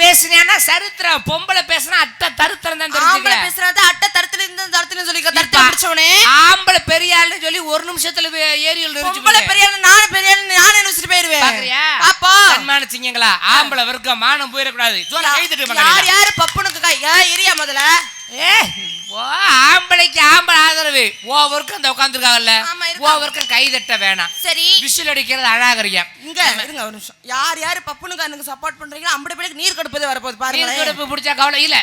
பேசுனேன்னா சரித்திரம், பொம்பளை பேசுனா அட்டை தருத்திரம் தான் தெரிஞ்சுக்க. ஆம்பளை பேசுறது அட்டை தருத்திரம் சொல்லி தருத்திரம் பிடிச்சவனே. ஆம்பளை பெரிய ஆளுன்னு சொல்லி ஒரு நிமிஷத்துல ஏரியல் நிறுத்தி. பொம்பளை பெரிய ஆளு நானே பெரிய ஆளு நானே நினைச்சிட்டு போயிருவேன். பாக்குறியா? பாப்பா சன்மான சிங்கங்களா, ஆம்பளை வர்க்க மானம் போயிட கூடாது. ஜோல கை தட்டு மகனே. யார் யார் பப்புனுக்கு கை ஏரியா முதல்ல. ஆம்பளைக்கு ஆம்பளை ஆதரவு. ஓவருக்கு அந்த உட்கார்ந்துருக்காங்கல்ல, ஓவருக்கு கை தட்ட வேணாம். சரி, விசில் அடிக்கிறது அழகரியம். இங்க இருங்க ஒரு நிமிஷம். யார் யார் பப்புனுக்கு அன்னைக்கு சப்போர்ட் பண்றீங்களோ அம்பட பேருக்கு நீர் கடுப்பு வரப்போகுது பாருங்க. நீர் கடுப்பு பிடிச்சா கவலை இல்ல,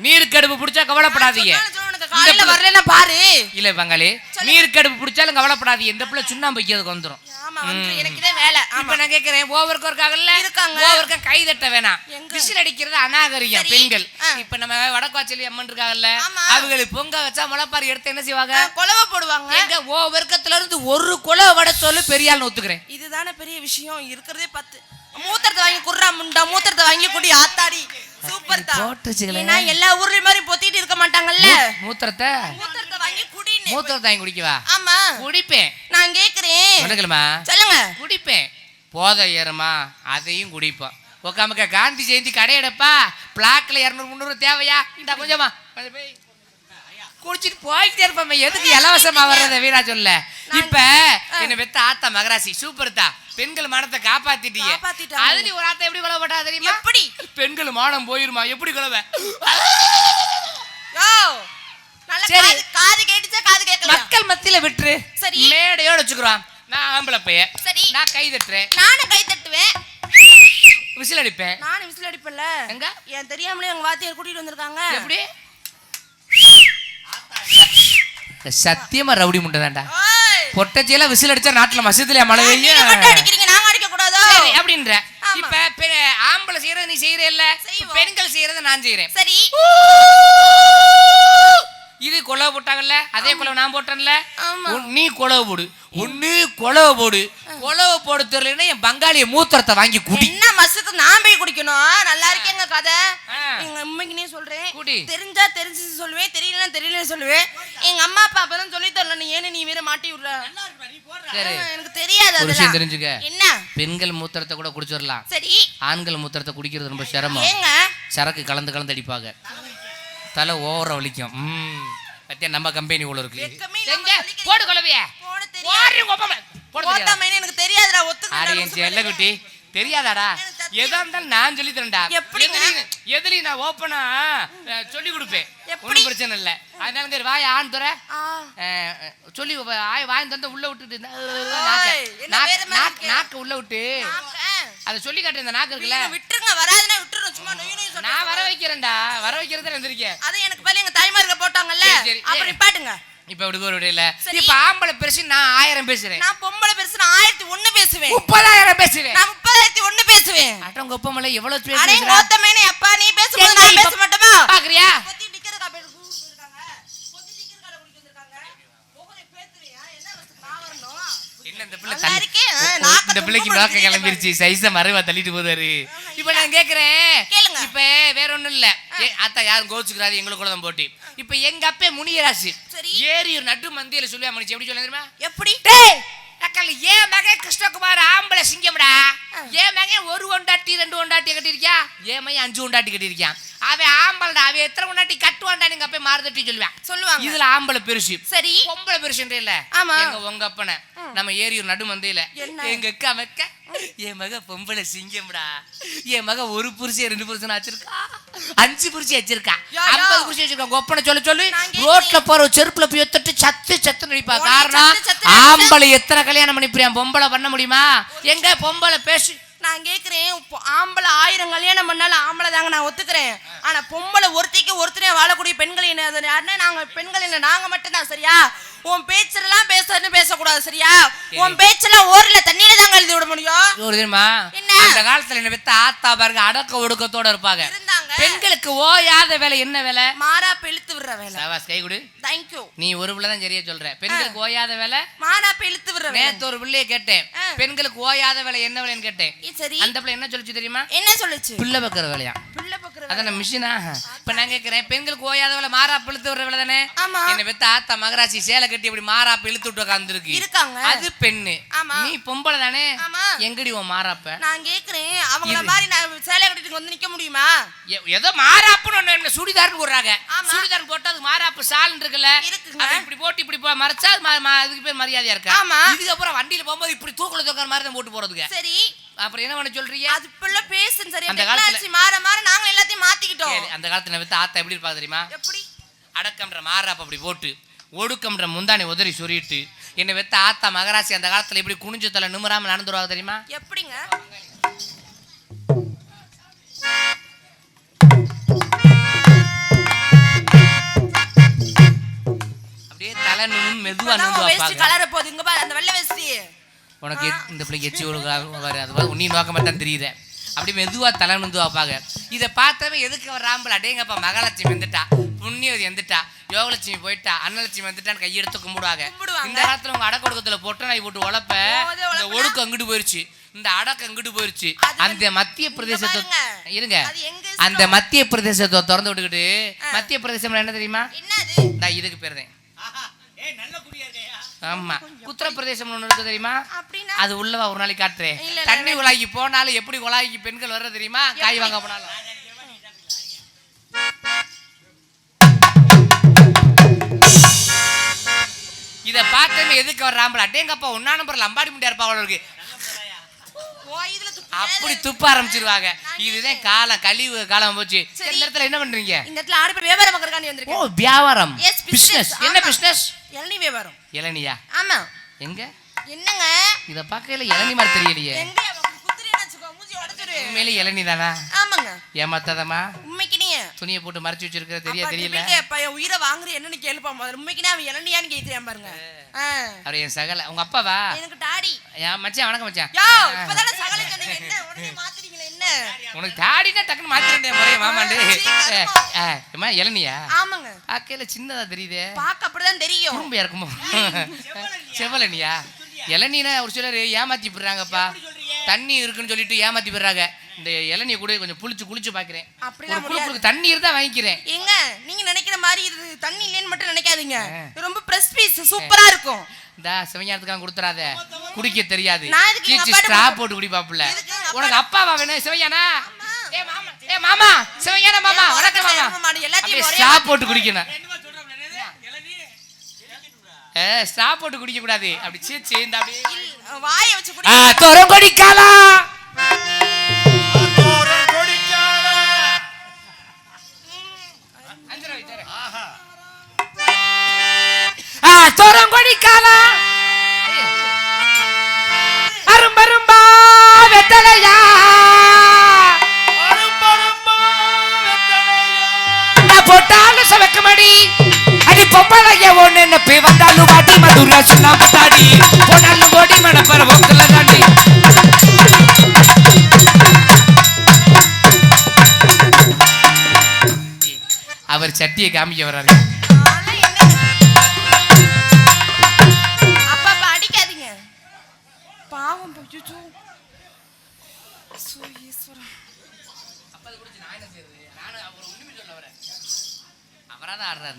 நீர் கடுப்பு பிடிச்சா கவலைப்படாதீங்க. காலையில வரலன்னா பாரு. இல்ல பங்காளி, நீர் கடுப்பு பிடிச்சாலும் கவலைப்படாதீங்க. இந்த பிள்ளை சுண்ணாம்பு வைக்கிறதுக்கு வந்துரும். எனக்கு இதே வேலை. இப்ப நான் கேக்குறேன், ஓவருக்கு இருக்காங்கல்ல, ஓவருக்கு கை தட்ட வேணாம். விசில் அடிக்கிறது அநாகரியம் பெண்கள். இப்ப நம்ம வடக்காச்சலி அம்மன் இருக்காங்கல்ல, அவங்களுக்கு பொங்க வச்சா முளைப்பாரி எடுத்து என்ன செய்வாங்க? கொலவை போடுவாங்க. எங்க ஓவர்க்கத்துல இருந்து ஒரு கொலவை வட சொல்லு பெரிய ஆள் ஒத்துக்கிறேன். இதுதானே பெரிய விஷயம். இருக்கிறதே 10 மூத்திரத்தை வாங்கி குடுறா முண்டா, மூத்திரத்தை வாங்கி குடி ஆத்தாடி. சூப்பர் தான் போட்டுச்சுங்களே. நான் எல்லா ஊர்லயும் மாதிரி பொத்திட்டு இருக்க மாட்டாங்கல்ல. மூத்திரத்தை வாங்கி குடி. மூத்திரத்தை வாங்கி குடிக்கவா? ஆமா குடிப்பேன். நான் கேக்குறேன், சொல்லுங்க. குடிப்பேன். போதை ஏறுமா அதையும் குடிப்போம். உக்காமக்க காந்தி ஜெயந்தி கடையடப்பா, பிளாக்ல 200 300 தேவையா? இந்த கொஞ்சமா குடிச்சிட்டு போய்கிட்டே இருப்போம். எதுக்கு இலவசமா வர்றத வீரா சொல்ல. இப்ப என்ன பெத்த ஆத்தா மகராசி சூப்பர் தான், பெண்கள் மானத்தை காப்பாத்திட்டீங்க. அதுல ஒரு ஆத்தா எப்படி கொலப்பட்டா தெரியுமா? எப்படி பெண்கள் மானம் போயிருமா? எப்படி கொலவை? மக்கள் மத்தியில விட்டுரு, மேடையோட வச்சுக்கிறோம். நான் ஆம்பளை பையன், நான் கை தட்டுறேன். நானும் கை தட்டுவேன், விசில் அடிப்பேன். நானும் விசில் அடிப்பேன்ல. எங்க ஏன் தெரியாமலே எங்க வாத்தியார் கூட்டிட்டு வந்திருக்காங்க. எப்படி? சத்தியமா ரவுடி முண்டை தான்டா. பொட்டச்சியில விசில் அடிச்சா நாட்டுல மசூதில மழை பெய்யும். அடிக்கிறீங்க, நாங்க அடிக்க கூடாதோ அப்படின்ற. இப்ப ஆம்பளை செய்யறது நீ செய்யற இல்ல, பெண்கள் செய்யறத நான் செய்யறேன். சரி, இது கொலவை போட்டாங்கல்ல, அதே கொலவை நான் போட்டேன்ல. நீ கொலவை போடு, ஒண்ணு கொலவை போடு. கொலவை போட தெரியலன்னா என் பங்காளிய மூத்திரத்தை வாங்கி குடி. என்ன மசுக்கு நான் போய் குடிக்கணும்? நல்லா இருக்கேங்க கதை. எங்க அம்மைக்குனே சொல்றேன், தெரிஞ்சா தெரிஞ்சு சொல்லுவேன், தெரியலன்னா தெரியல சொல்லுவேன். எங்க அம்மா அப்பா அப்பதான் சொல்லி தரல, நீ ஏன்னு நீ வேற மாட்டி விடுற. எனக்கு தெரியாது. ஒரு விஷயம் தெரிஞ்சுக்க, என்ன பெண்கள் மூத்திரத்தை கூட குடிச்சிடலாம். சரி, ஆண்கள் மூத்திரத்தை குடிக்கிறது ரொம்ப சிரமம். சரக்கு கலந்து கலந்து அடிப்பாங்க, தலை ஓவர வலிக்கும். பத்தியா நம்ம கம்பெனி உள்ள இருக்கு. போடு கொலவைய எனக்கு தெரியாதுடா. ஒத்துக்க குட்டி தெரியாதாடா? எதா இருந்தாலும் நான் சொல்லி தரேன்டா. எதுலயும் நான் ஓப்பனா சொல்லி கொடுப்பேன், ஒன்றும் பிரச்சனை இல்லை. அதனால வாய் ஆண் துற சொல்லி வாய் தந்த உள்ள விட்டுட்டு நாக்கு உள்ள விட்டு அதை சொல்லி காட்டு. இந்த நாக்கு இருக்குல்ல, விட்டுருங்க. வராதுன்னா விட்டுறோம், சும்மா நான் வர வைக்கிறேன்டா. வர வைக்கிறதா இருந்திருக்கேன். அது எனக்கு பல எங்க தாய்மார்க போட்டாங்கல்ல, அப்புறம் பாட்டுங்க. இப்ப விடுக்க ஒரு விடையில. இப்ப ஆம்பளை பெருசு நான் 1000 பேசுறேன், நான் பொம்பளை பெருசு நான் 1001 பேசுவேன், 30000 பேசுவேன், நான் 30001 பேசுவேன். அட்டங்க ஒப்பமல எவ்வளவு பேசுறீங்க? அடே கோத்தமேனே அப்பா, நீ பேசும்போது நான் பேச மாட்டேமா? பாக்குறியா? பொத்தி டிக்கர் காப்பி குடிச்சிருக்காங்க, பொத்தி டிக்கர் கால குடிக்க வந்திருக்காங்க. ஒவ்வொரு பேத்துறியா என்ன வஸ்து நான் வரணும்? என்ன இந்த பிள்ளை இந்த பிள்ளைக்கு நாக்க கிளம்பிருச்சு, சைஸ மறைவா தள்ளிட்டு போதாரு. இப்ப நான் கேக்குறேன், இப்ப வேற ஒண்ணும் இல்ல. அத்தா யாரும் கோச்சுக்கிறாரு, எங்களுக்குள்ள தான் போட்டி. இப்ப எங்க அப்பே முனியராசு ஏறி ஒரு நட்டு மந்தியில சொல்லுவா மனுச்சு. எப்படி சொல்ல தெரியுமா? எப்படி? ஏன் மகன் கிருஷ்ணகுமார் ஆம்பளை சிங்கம்டா, ஏன் மகன் 1 ஒண்டாட்டி 2 ஒண்டாட்டி கட்டிருக்கியா, ஏன் மகன் 5 ஒண்டாட்டி கட்டிருக்கியான். அவன் ஆம்பளடா, அவன் எத்தனை ஒண்டாட்டி கட்டுவான்டா நீங்க அப்ப மாறுதட்டி சொல்லுவாங்க. இதுல ஆம்பளை பெருசு, சரி பொம்பளை பெருசுன்ற இல்ல. எங்க உங்க அப்பனை நம்ம ஏறி ஒரு நடு மந்தையில எங்க அக்கா மக்க என் மக பொம்பளை சிங்கம்டா, என் மக 1 புருஷன் 2 புருஷன் வச்சிருக்கா, 5 புருஷன் வச்சிருக்கா, 50 புருஷன் வச்சிருக்கா. ஒப்பனை சொல்லு ரோட்ல போற செருப்புல போய் எடுத்துட்டு சத்து நடிப்பா. காரணம் ஆம்பளை எத்தனை கல்யாணம் பண்ணிப்பிரியான், பொம்பளை பண்ண முடியுமா? எங்க பொம்பளை பேசு. நான் கேக்குறேன், ஆம்பளை 1000 கல்யாணம் பண்ணாலும் ஆம்பளை தாங்க, நான் ஒத்துக்கிறேன். ஆனா பொம்பளை ஒருத்திக்கு ஒருத்தனே வாழக்கூடிய பெண்கள் என்ன, நாங்க பெண்கள் என்ன, நாங்க மட்டும் தான். சரியா? உன் பேச்செல்லாம் பேசக்கூடாது. சரியா? உன் பேச்செல்லாம் ஓரல தண்ணியில தாங்க எழுதி விட முடியும். தெரியுமா? அந்த காலத்துல என்ன பெத்த ஆத்தா பாருங்க அடக்க ஒடுக்கத்தோட இருப்பாங்க. பெண்களுக்கு ஓயாத வேலை என்ன வேலை? மாறாப்பு இழுத்து விடுற வேலை. சவாஸ், கை கொடு. Thank you. நீ ஒரு பிள்ளை தான் சரியா சொல்ற. பெண்களுக்கு ஓயாத வேலை மாறாப்பு இழுத்து விடுற வேலை. நேத்து ஒரு பிள்ளைய கேட்டேன், பெண்களுக்கு ஓயாத வேலை என்ன வேலைன்னு கேட்டேன். சரி, அந்த பிள்ளை என்ன சொல்லுச்சு தெரியுமா? என்ன சொல்லுச்சு? பிள்ளை பக்கற வேலையா. பிள்ளை பக்கற அதான மிஷினா. இப்ப நான் கேக்குறேன், பெண்களுக்கு ஓயாத வேலை மாறாப்பு இழுத்து விடுற வேலை தானே. என்ன பெத்த ஆத்தா மகராசி சேலை கட்டி இப்படி மாறாப்பு இழுத்து விட்டு உட்கார்ந்துருக்கு இருக்காங்க, அது பெண்ணு. நீ பொம்பளை தானே, எங்கடி உன் மாறாப்ப? நான் கேக்குறேன், அவங்கள மாதிரி நான் சேலை கட்டிட்டு வந்து நிக்க முடியுமா? ஏதோ மாராப்புன்னு ஒண்ணு சுடிதார்னு போடுறாங்க. சுடிதார் போட்டா அது மாராப்பு சால் இருக்குல்ல, அது இப்படி போட்டு இப்படி மறைச்சா அதுக்கு பேர் மரியாதையா இருக்கா? இதுக்கு அப்புறம் வண்டியில போகும்போது இப்படி தூக்குல தூக்குற மாதிரி தான் போட்டு போறதுங்க. சரி, அப்புறம் என்ன பண்ண சொல்றீங்க? அது இப்ப பேசுங்க. சரி, அந்த காலத்துல மாற நாங்க எல்லாத்தையும் மாத்திக்கிட்டோம். அந்த காலத்துல வித்து ஆத்தா எப்படி இருப்பா தெரியுமா? எப்படி அடக்கம்ன்ற மாராப்பு அப்படி போட்டு ஒடுக்கம்ன்ற முந்தானை உதறி சொறிட்டு என்ன வெத்த ஆத்தா மகராசி அந்த காலத்துல இப்படி குனிஞ்சு தலை நிமிராம நடந்துருவாங்க தெரியுமா? எப்படிங்க? அப்படியே தலை நிமிர்ந்து மெதுவா நிமிர்ந்து வைப்பாங்க. கலர போகுது இங்க பாரு அந்த வெள்ளை வெஸ்டி. உனக்கு இந்த பிள்ளைக்கு எச்சி ஒழுங்காக அது உன்னி நோக்கமா தான் தெரியுது. அப்படி மெதுவா தலை நிமிர்ந்து வைப்பாங்க. இதை பார்த்தவே எதுக்கு அவர் ராம்பல் அடேங்கப்பா மகாலட்சுமி வந்துட்டா, புண்ணியவதி வந்துட்டா, யோகலட்சுமி போயிட்டா, அன்னலட்சுமி வந்துட்டான்னு கையெடுத்து கும்பிடுவாங்க. இந்த காலத்துல உங்க அடக்கொடுக்கத்துல பொட்டு நாய் போட்டு உழப்ப இந்த ஒடுக்கம் அங்கிட்டு போயிருச்சு, இந்த அடக்கம் அங்கிட்டு போயிருச்சு. அந்த மத்திய பிரதேசத்தை இருங்க, அந்த மத்திய பிரதேசத்தை திறந்து விட்டுக்கிட்டு மத்திய பிரதேசம் என்ன தெரியுமா? இதுக்கு பேர் தான் ஆமா உத்தரப்பிரதேசம் ஒண்ணு இருக்கு தெரியுமா? அது உள்ளவா ஒரு நாளைக்கு காட்டுறேன். தண்ணி குழாய்க்கு போனாலும் எப்படி குழாய்க்கு பெண்கள் வர்ற தெரியுமா? காய் வாங்க போனாலும் இத பார்த்தமே எதுக்கு வர்றாம்பல அடேங்கப்பா ஒன்னா நம்பர் லம்பாடி முண்டியா இருப்பா அவளுக்கு அப்படி துப்ப ஆரம்பிச்சிருவாங்க. இதுதான் காலம், கழிவு காலம் போச்சு. இந்த இடத்துல என்ன பண்றீங்க? இந்த இடத்துல ஆடு பேர் வியாபாரம் பண்றதுக்காண்டி வந்திருக்கேன். ஓ வியாபாரம், பிசினஸ். என்ன பிசினஸ்? இளநீ வியாபாரம். இளநியா? ஆமா. எங்க? என்னங்க இத பார்க்கல இளநீ மாதிரி தெரியலையே. எங்க குத்துறேன்னு வெச்சுக்கோ மூஞ்சி உடைச்சிரு. உண்மையிலே இளநீ தானா? ஆமாங்க. ஏமாத்தாதமா? உண்மைக்கினியே துணியை போட்டு மறைச்சு வச்சிருக்க தெரியல. என் உயிரை வாங்குற என்னன்னு கேளுப்பா முதல்ல. உண்மைக்கினே அவன் இளநியான்னு கேக்குறான் பாருங்க. அவர் என் சகல உங்க அப்பாவா? எனக்கு டாடி. என் மச்சான். வணக்கம் மச்சான். யோ இப்பதானே சகல சொன்னீங்க, என்ன உடனே மாத்திட்டீங்களே? என்ன உனக்கு டாடினா டக்குன்னு மாத்திரண்டே முறைய மாமாண்டே. ஏமா இளநியா? ஆமாங்க. ஆக்கையில சின்னதா தெரியுதே. பாக்க அப்படிதான் தெரியும். குறும்பியா இருக்குமோ? செவலனியா? இளநீனா ஒரு சிலர் ஏமாத்தி போடுறாங்கப்பா. தண்ணி இருக்குன்னு சொல்லிட்டு ஏமாத்தி போடுறாங்க. இந்த இளநியை கூட கொஞ்சம் குளிச்சு பாக்குறேன். அப்படியே தண்ணி இருந்தா வாங்கிக்கிறேன். எங்க நீங்க நினைக்கிற மாதிரி இது தண்ணி இல்லைன்னு மட்டும் நினைக்காதீங்க. ரொம்ப பிரஸ் பீஸ் சூப்பரா இருக்கும். இந்த சிவஞானத்துக்காக கொடுத்துறாத, குடிக்க தெரியாது. கீச்சி ஸ்ட்ரா போட்டு குடிப்பாப்புல. உனக்கு அப்பாவா வேணும் சிவஞானா? ஏ மாமா சிவஞான மாமா வணக்கம் மாமா. எல்லாத்தையும் ஸ்ட்ரா போட்டு குடிக்கணும். ஸ்ட்ரா போட்டு குடிக்க கூடாது. அப்படி சீச்சி இந்த அப்படியே வாயை வச்சு குடி. தோரம் கொடிக்காலா தொரங்கொடிக்காலா அரும்பரும்பா வெத்தலையா போட்டாலும் சவக்குமடி அடி பொம்பளைய ஒண்ணு நப்பி வந்தாலும் பாட்டி மதுரா சொன்னா தாடி போனாலும் கோடி மணப்பற போக்கல தாண்டி. அவர் சட்டியை காமிக்க வர்றாரு.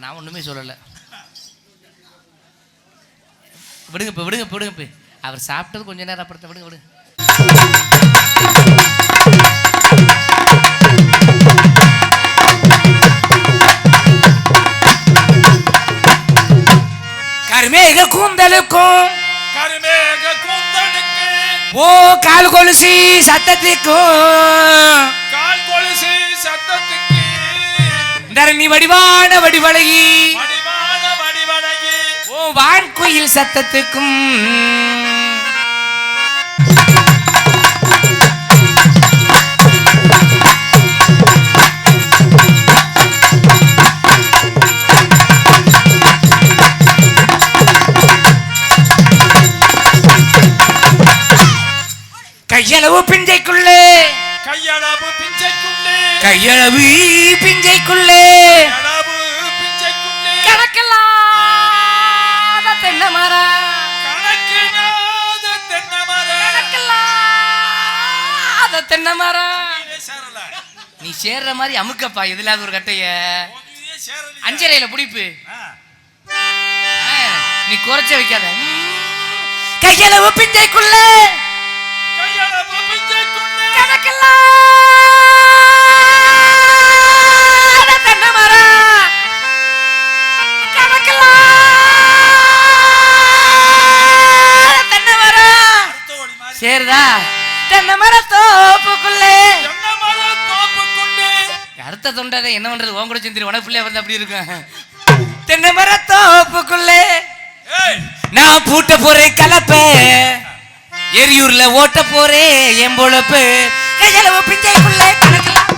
நான் ஒண்ணுமே சொல்லல. விடுங்க. அவர் சாப்பிட்டது கொஞ்ச நேரம் அப்புறத்தை விடுங்க. கருமேக கூந்தலுக்கும் ஓ கால் கொலுசி சத்தத்துக்கும் தரணி வடிவான வடிவழகி ஓ வான்குயில் சத்தத்துக்கும் கையளவு பிஞ்சைக்குள்ளே கையளவு பிஞ்சைக்குள்ளே கணக்கெல்லாம் தென்னை மரம் நீ சேர்ற மாதிரி அமுக்கப்பா. இதுல ஒரு கட்டைய அஞ்சரையில புடிப்பு நீ குறைச்ச வைக்காத. கையளவு பிஞ்சைக்குள்ளே கணக்கெல்லாம் பழுத்த தொண்டாத என்ன பண்றது உன் கூட செஞ்சிரு உனக்கு பிள்ளைய வந்து அப்படி இருக்கும் தென்னை மரத்தோப்புக்குள்ளே நான் பூட்ட போறேன் கலப்ப எரியூர்ல ஓட்ட போறேன் என் பொழப்பு கையளவு பிச்சைக்குள்ளே கணக்கலாம்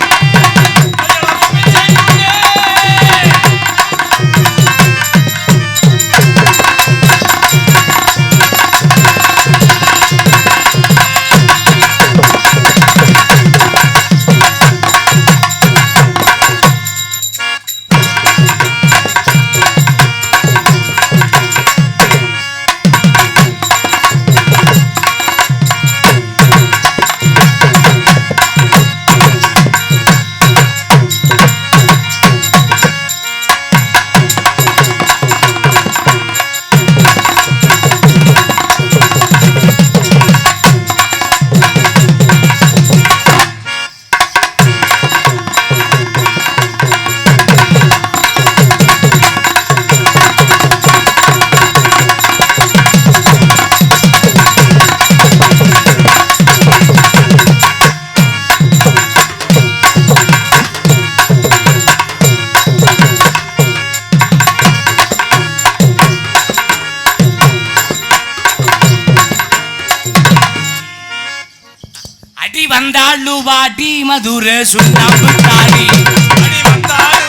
வந்தாளு வாடி மதுர சுண்ணாம்பு தாடி அடி வந்தாளு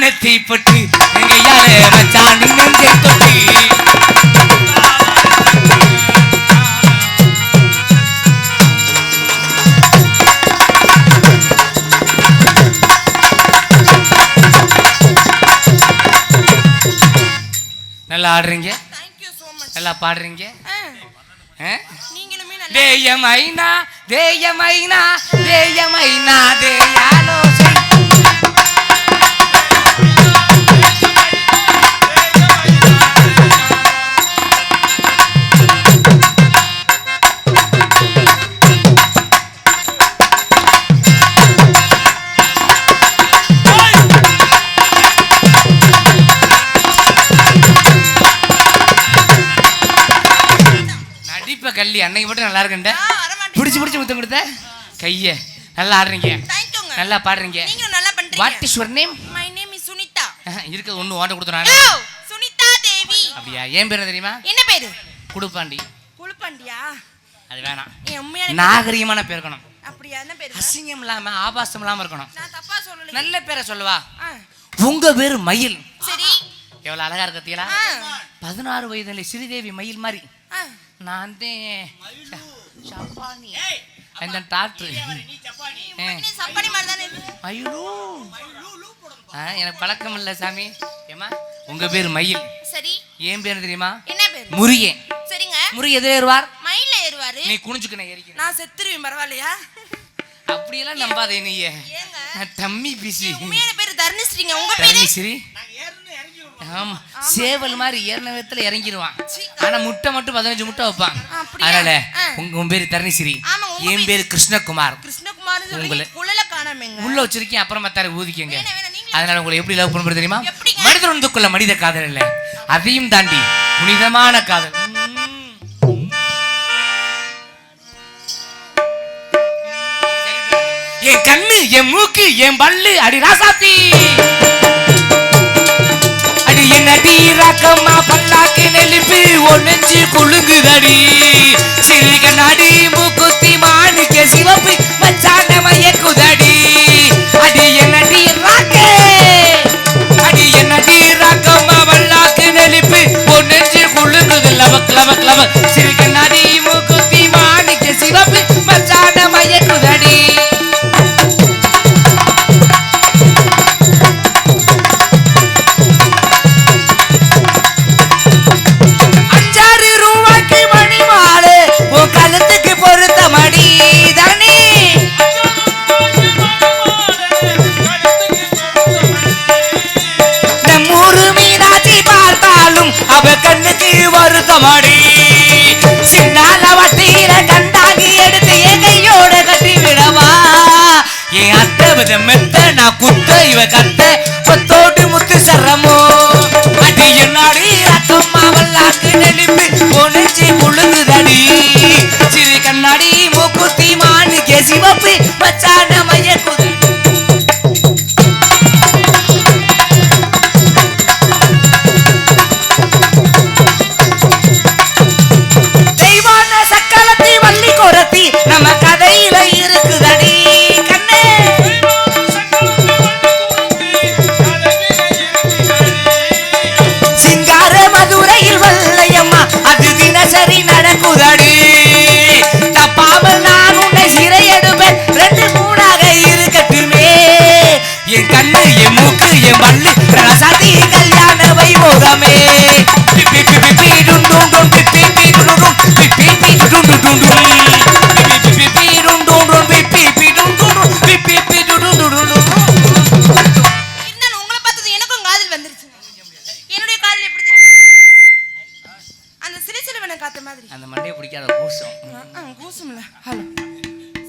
நெத்தி பொட்டு எங்க யாரே மச்சான் நெஞ்சை தொட்டி நல்லா ஆடுறீங்க நல்லா பாடுறீங்க தேயமைனா தேயமைனா தேயமைனா தேயாலோ கல்லி அன்னைக்கு மட்டும் நல்லா இருக்குண்ட பிடிச்சு பிடிச்சு முத்தம் கொடுத்த கைய நல்லா ஆடுறீங்க நல்லா பாடுறீங்க what is your name my name is Sunita இருக்குது ஒண்ணு ஓட்ட கொடுத்துறானே சுனிதா தேவி அப்படியா ஏன் பேர் தெரியுமா என்ன பேரு குடுப்பாண்டி குடுப்பாண்டியா அது வேணாம் நாகரிகமான பேர் இருக்கணும் அப்படியா என்ன பேரு அசிங்கம் இல்லாம ஆபாசம் இல்லாம இருக்கணும் நான் தப்பா சொல்லல நல்ல பேரை சொல்லவா உங்க பேரு மயில் சரி எவ்வளவு அழகா இருக்கீங்களா 16 வயதுல ஸ்ரீதேவி மயில் மாதிரி நான் சப்பானி அந்த டாக்டர் ஐயோ எனக்கு பழக்கம் இல்ல சாமி ஏமா உங்க பேர் மயில் சரி ஏன் பேர் தெரியுமா என்ன பேர் முருகே சரிங்க முருகே எதுல ஏறுவார் மயில்ல ஏறுவாரு நீ குனிஞ்சுக்கணும் ஏறிக்க நான் செத்துருவேன் பரவாயில்லையா அப்படியெல்லாம் நம்பாதே நீயே நான் தம்மி பிசி உண்மையான பேர் தர்ணிஸ்ரீங்க உங்க பேரு தர்ணிஸ்ரீ ஆமா சேவல் மாதிரி ஏறின விதத்துல இறங்கிடுவான் ஆனா முட்டை மட்டும் 15 முட்டை வைப்பான் அதனால உங்க பேரு தர்ணிஸ்ரீ என் பேரு கிருஷ்ணகுமார் உங்களை உள்ள வச்சிருக்கேன் அப்புறம் மத்தார ஊதிக்கங்க அதனால உங்களை எப்படி லவ் பண்ணுறது தெரியுமா மனிதர் ஒன்றுக்குள்ள மனித காதல் இல்லை அதையும் தாண்டி புனிதமான காதல் என் கண்ணு என் மூக்கு என் பல்லு அடி ராசாத்தி அடி என் அடி ராக்கம்மா பல்லாக்கு நெலிப்பு ஒன்னெஞ்சு குழுங்குதடி சிறு கண்ணாடி மூக்குத்தி மாணிக்க சிவப்பு மச்சான மயக்குதடி அடி என் அடி ராக்கே அடி என் அடி ராக்கம்மா பல்லாக்கு நெலிப்பு ஒன்னெஞ்சு குழுங்குது லவக் லவக் லவக் சிறு கண்ணாடி மூக்குத்தி மாணிக்க சிவப்பு மச்சான மயக்குதடி கழுத்துக்கு பொருத்த மடி தரணி அவ கண்ணுக்கு வருத்தமாடி சின்னால வட்டியில கண்டாங்கி எடுத்து என் கையோட கட்டி விடவா என் அத்தை வித மெத்த நான் குத்த இவ கத்த கொத்தோட்டு முத்து சரமோ அடி என்னாடி ரத்தம் அவல்லாக்கு நெளிப்பு பொழிச்சு முழுங்குதடி சிறு கண்ணாடி மூக்குத்தி மானு கேசிவப்பு மச்சான மைய குதி தெய்வான சக்கலத்தி வள்ளி கொரத்தி நம்ம கதையில இருக்குதடி கண்ணே சிங்கார மதுரையில் வல்லையம்மா அது தினசரி நடக்குதடி தப்பாமல் நான் உன்னை சிறையெடுப்பேன் 2 3 இருக்கட்டுமே என் கண்ணு என் மூக்கு என் பல்லு ரசதி கல்யாண வைபோகமே பிப்பி பிப்பி பி டும் டும் டும் பிப்பி பி டும் டும் பிப்பி பி டும் டும் டும் பிப்பி பி டும் டும் டும் பிப்பி பி டும் டும் டும் பிப்பி பி டும் டும் டும் என்ன உங்களை பார்த்தது எனக்கும் காதல் வந்துருச்சு என்னுடைய காதல் எப்படி தெரியும் அந்த சிறுசிறுவனை காத்த மாதிரி அந்த மண்டையை பிடிக்காத கூசம் கூசும்ல ஹலோ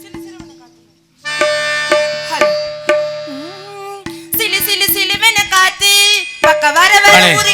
சிறுசிறுவனை காத்து ஹலோ சிலு சிலு சிலுவனை காத்து பக்க வர வர ஊரு